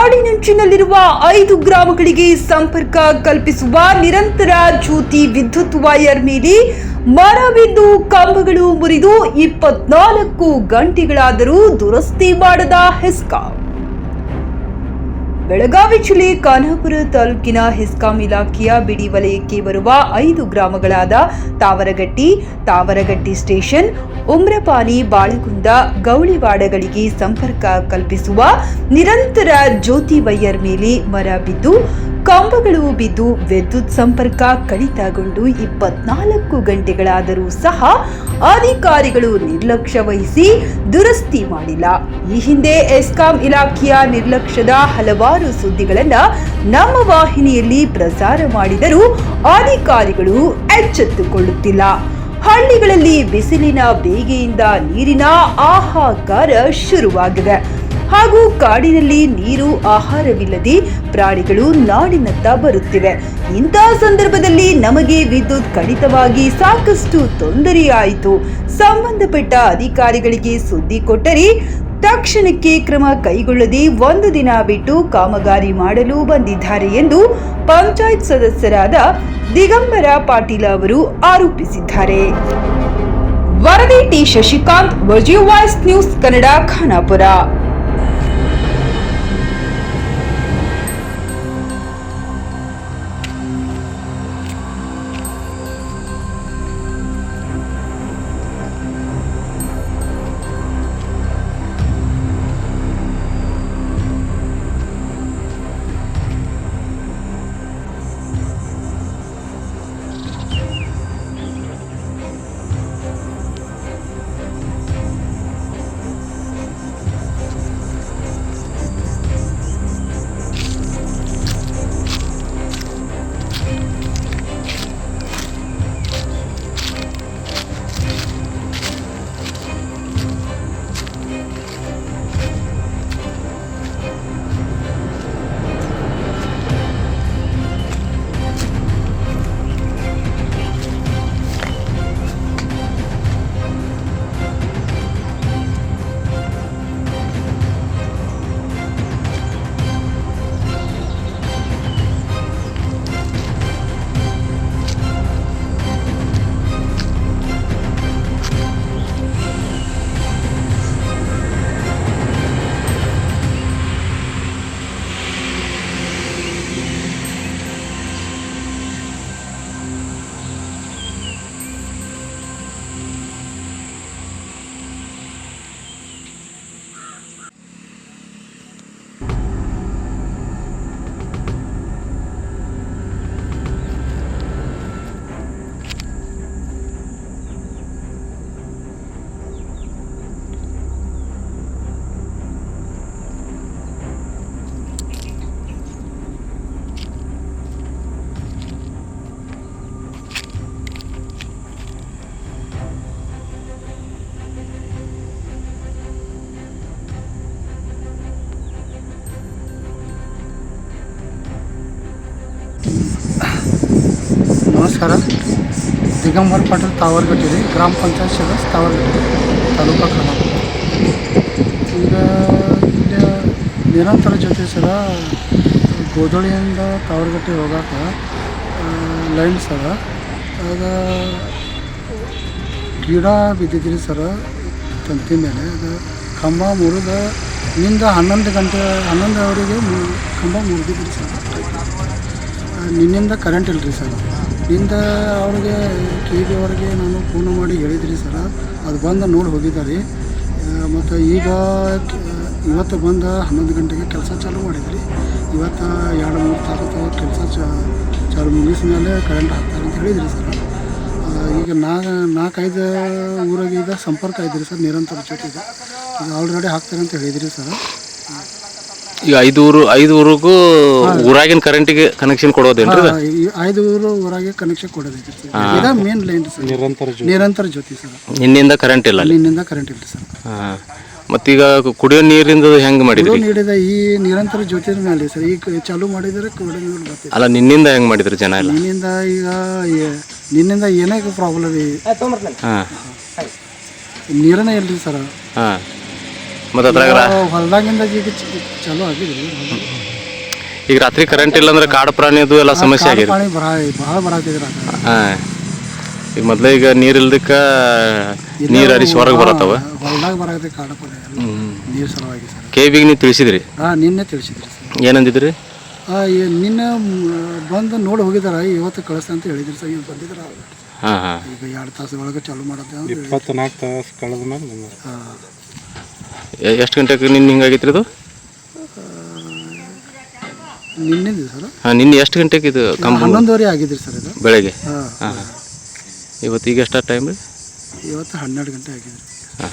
ಕಾಡಿನಂಚಿನಲ್ಲಿರುವ 5 ಗ್ರಾಮಗಳಿಗೆ ಸಂಪರ್ಕ ಕಲ್ಪಿಸುವ ನಿರಂತರ ಜ್ಯೋತಿ ವಿದ್ಯುತ್ ವೈರ್ ಮೇಲೆ ಮರ ಬಿದ್ದು ಕಂಬಗಳು ಮುರಿದು 24 ಗಂಟೆಗಳಾದರೂ ದುರಸ್ತಿ ಮಾಡದ ಹೆಸ್ಕಾಂ. ಬೆಳಗಾವಿ ಜಿಲ್ಲೆ ಖಾನಾಪುರ ತಾಲೂಕಿನ ಹೆಸ್ಕಾಂ ಇಲಾಖೆಯ ಬಿಡಿ ವಲಯಕ್ಕೆ ಬರುವ 5 ಗ್ರಾಮಗಳಾದ ತಾವರಗಟ್ಟಿ ಸ್ಟೇಷನ್, ಉಮ್ರಪಾನಿ, ಬಾಳಗುಂದ, ಗೌಳಿವಾಡಗಳಿಗೆ ಸಂಪರ್ಕ ಕಲ್ಪಿಸುವ ನಿರಂತರ ಜ್ಯೋತಿ ವೈರ್ ಮೇಲೆ ಮರ ಬಿದ್ದು ಕಂಬಗಳು ಬಿದ್ದು ವಿದ್ಯುತ್ ಸಂಪರ್ಕ ಕಡಿತಗೊಂಡು 24 ಗಂಟೆಗಳಾದರೂ ಸಹ ಅಧಿಕಾರಿಗಳು ನಿರ್ಲಕ್ಷ್ಯ ವಹಿಸಿ ದುರಸ್ತಿ ಮಾಡಿಲ್ಲ. ಈ ಹಿಂದೆ ಹೆಸ್ಕಾಂ ಇಲಾಖೆಯ ನಿರ್ಲಕ್ಷ್ಯದ ಹಲವಾರು ಸುದ್ದಿಗಳನ್ನು ನಮ್ಮ ವಾಹಿನಿಯಲ್ಲಿ ಪ್ರಸಾರ ಮಾಡಿದರೂ ಅಧಿಕಾರಿಗಳು ಎಚ್ಚೆತ್ತುಕೊಳ್ಳುತ್ತಿಲ್ಲ. ಹಳ್ಳಿಗಳಲ್ಲಿ ಬಿಸಿಲಿನ ಬೇಗೆಯಿಂದ ನೀರಿನ ಹಾಹಾಕಾರ ಶುರುವಾಗಿದೆ. ಹಾಗೂ ಕಾಡಿನಲ್ಲಿ ನೀರು, ಆಹಾರವಿಲ್ಲದೆ ಪ್ರಾಣಿಗಳು ನಾಡಿನತ್ತ ಬರುತ್ತಿವೆ. ಇಂತಹ ಸಂದರ್ಭದಲ್ಲಿ ನಮಗೆ ವಿದ್ಯುತ್ ಕಡಿತವಾಗಿ ಸಾಕಷ್ಟು ತೊಂದರೆಯಾಯಿತು. ಸಂಬಂಧಪಟ್ಟ ಅಧಿಕಾರಿಗಳಿಗೆ ಸುದ್ದಿ ಕೊಟ್ಟರೆ ತಕ್ಷಣಕ್ಕೆ ಕ್ರಮ ಕೈಗೊಳ್ಳದೆ 1 ದಿನ ಬಿಟ್ಟು ಕಾಮಗಾರಿ ಮಾಡಲು ಬಂದಿದ್ದಾರೆ ಎಂದು ಪಂಚಾಯತ್ ಸದಸ್ಯರಾದ ದಿಗಂಬರ ಪಾಟೀಲ್ ಅವರು ಆರೋಪಿಸಿದ್ದಾರೆ. ವರದಿ ಟಿ ಶಶಿಕಾಂತ್, ವರ್ಜಿಯೋ ವಾಯ್ಸ್ ನ್ಯೂಸ್ ಕನ್ನಡ, ಖಾನಾಪುರ. ನಮಸ್ಕಾರ. ದಿಗಂಬರ್ ಪಾಟೀಲ್, ತಾವರಗಟ್ಟಿ ರೀ, ಗ್ರಾಮ ಪಂಚಾಯತ್ ಸದಸ್ಯ ತಾವರಗಟ್ಟಿ, ತಾಲೂಕಾ ಖಾನಾಪುರ. ಈಗ ಇಲ್ಲಿ ನಿರಂತರ ಜೊತೆ ಸರ ಗೋಧಳಿಯಿಂದ ತಾವರಗಟ್ಟಿ ಹೋಗೋಕೆ ಲೈನ್ ಸರ ಆಗ ಗಿಡ ಬಿದ್ದಿದ್ರಿ ಸರ ತಂತಿ ಮೇಲೆ. ಅದು ಕಂಬ ಮುರಿದ ನಿಂದ 11 ಕಂಬ ಮುರಿದಿದ್ರಿ ಸರ್. ನಿನ್ನಿಂದ ಕರೆಂಟ್ ಇಲ್ಲರಿ ಸರ್. ನಿಂದ ಅವ್ರಿಗೆ KBವರೆಗೆ ನಾನು ಫೋನ್ ಮಾಡಿ ಹೇಳಿದ್ರಿ ಸರ. ಅದು ಬಂದು ನೋಡಿ ಹೋಗಿದ್ದಾರೆ. ಮತ್ತು ಈಗ ಇವತ್ತು ಬಂದು 11 ಗಂಟೆಗೆ ಕೆಲಸ ಚಾಲೂ ಮಾಡಿದ್ರಿ. ಇವತ್ತು 2-3 ತಾಸು ಕೆಲಸ ಚಾಲೂ ಮುಗಿಸಿದ ಮೇಲೆ ಕರೆಂಟ್ ಹಾಕ್ತಾರೆ ಅಂತ ಹೇಳಿದ್ರಿ ಸರ್. ಈಗ 4-5 ಊರಾಗೆ ಈಗ ಸಂಪರ್ಕ ಇದ್ರಿ ಸರ್, ನಿರಂತರ ಜೊತೆಗೆ. ಈಗ ಆಲ್ರೆಡಿ ಹಾಕ್ತಾರೆ ಅಂತ ಹೇಳಿದ್ರಿ ಸರ್. ಈಗ 5 ಊರಿಗೂ ಊರಾಗಿನ ಕರೆಂಟಿಗೆ ಕನೆಕ್ಷನ್ ಕೊಡೋದೇನ್ರಿ? 5 ಊರಾಗೆ ಕನೆಕ್ಷನ್ ಕೊಡೋದೈತಿ ಸರ್. ಇದ ಮೇನ್ ಲೈನ್ ಸರ್, ನಿರಂತರ ಜ್ಯೋತಿ ಸರ್. ನಿನ್ನಿಂದ ಕರೆಂಟ್ ಇಲ್ಲ? ನಿನ್ನಿಂದ ಕರೆಂಟ್ ಇಲ್ಲ ಸರ್. ಮತ್ತೀಗ ಕುಡಿಯೋ ನೀರಿಂದ ಹೆಂಗೆ ಮಾಡಿದ್ರಿ? ನೀಡಿದ ಈ ನಿರಂತರ ಜ್ಯೋತಿ ಮೇಲೆ ಸರ್ ಈಗ ಚಾಲೂ ಮಾಡಿದರೆ ಕುಡಿಯೋ ನೀರು ಬರ್ತೀವಿ. ಅಲ್ಲ, ನಿನ್ನಿಂದ ಹೆಂಗೆ ಮಾಡಿದ್ರಿ ಜನ ಎಲ್ಲ? ನಿನ್ನಿಂದ ಏನೇ ಪ್ರಾಬ್ಲಮ್ ನೀರನೇ ಇಲ್ರಿ ಸರ್. ಮತ್ತು ಅದ್ರಾಗ ಹೊಲ್ದಾಗಿಂದ ಈಗ ಚಾಲೂ ಆಗಿದ್ರಿ ಈಗ ರಾತ್ರಿ ಕರೆಂಟ್ ಇಲ್ಲ ಅಂದ್ರೆ ಕಾಡು ಪ್ರಾಣಿದು ಎಲ್ಲ ಸಮಸ್ಯೆ ಆಗಿದೆ. ಪಾಣಿ ಭಾಳ ಬರಾತಿದ್ರ ಹಾಂ ಈಗ ಮೊದಲೇ ಈಗ ನೀರು ಇಲ್ದಕ್ಕೆ ನೀರು ಹರಿಸಿ ಹೊರಗೆ ಬರತ್ತವ. ಹೊಲ್ದಾಗ ಬರಾಕತ್ತೆ ಕಾಡು ಪಾಣಿ ನೀರು ಸಲುವಾಗಿ ಸರ್. KBಗೆ ನೀವು ತಿಳಿಸಿದ್ರಿ? ನಿನ್ನೆ ತಿಳಿಸಿದ್ರಿ ಸರ್. ಏನಂದಿದ್ರಿ? ನಿನ್ನೆ ಬಂದು ನೋಡಿ ಹೋಗಿದಾರ, ಇವತ್ತು ಕಳಿಸ್ತಾ ಅಂತ ಹೇಳಿದ್ರಿ ಸರ್. ಈಗ ಬಂದಿದ್ರ ಹಾಂ ಹಾಂ ಈಗ 2 ತಾಸು ಒಳಗೆ ಚಾಲೂ ಮಾಡುತ್ತೆ. 24 ತಾಸು ಕಳೆದ ಮೇಲೆ ಎಷ್ಟು ಗಂಟೆಗೆ ನಿನ್ನೆ ಹಿಂಗಾಗಿತ್ತು ಇದು? ನಿನ್ನೆದು ಸರ್. ಹಾಂ ನಿನ್ನೆ ಎಷ್ಟು ಗಂಟೆಗೆ ಇದು ಕಂಬ? 11:30 ಆಗಿದ್ರಿ ಸರ್ ಇದು ಬೆಳಗ್ಗೆ. ಹಾಂ ಹಾಂ ಇವತ್ತು ಈಗ ಎಷ್ಟು ಟೈಮ್ ರೀ? ಇವತ್ತು 12 ಗಂಟೆ ಆಗಿದ್ರಿ. ಹಾಂ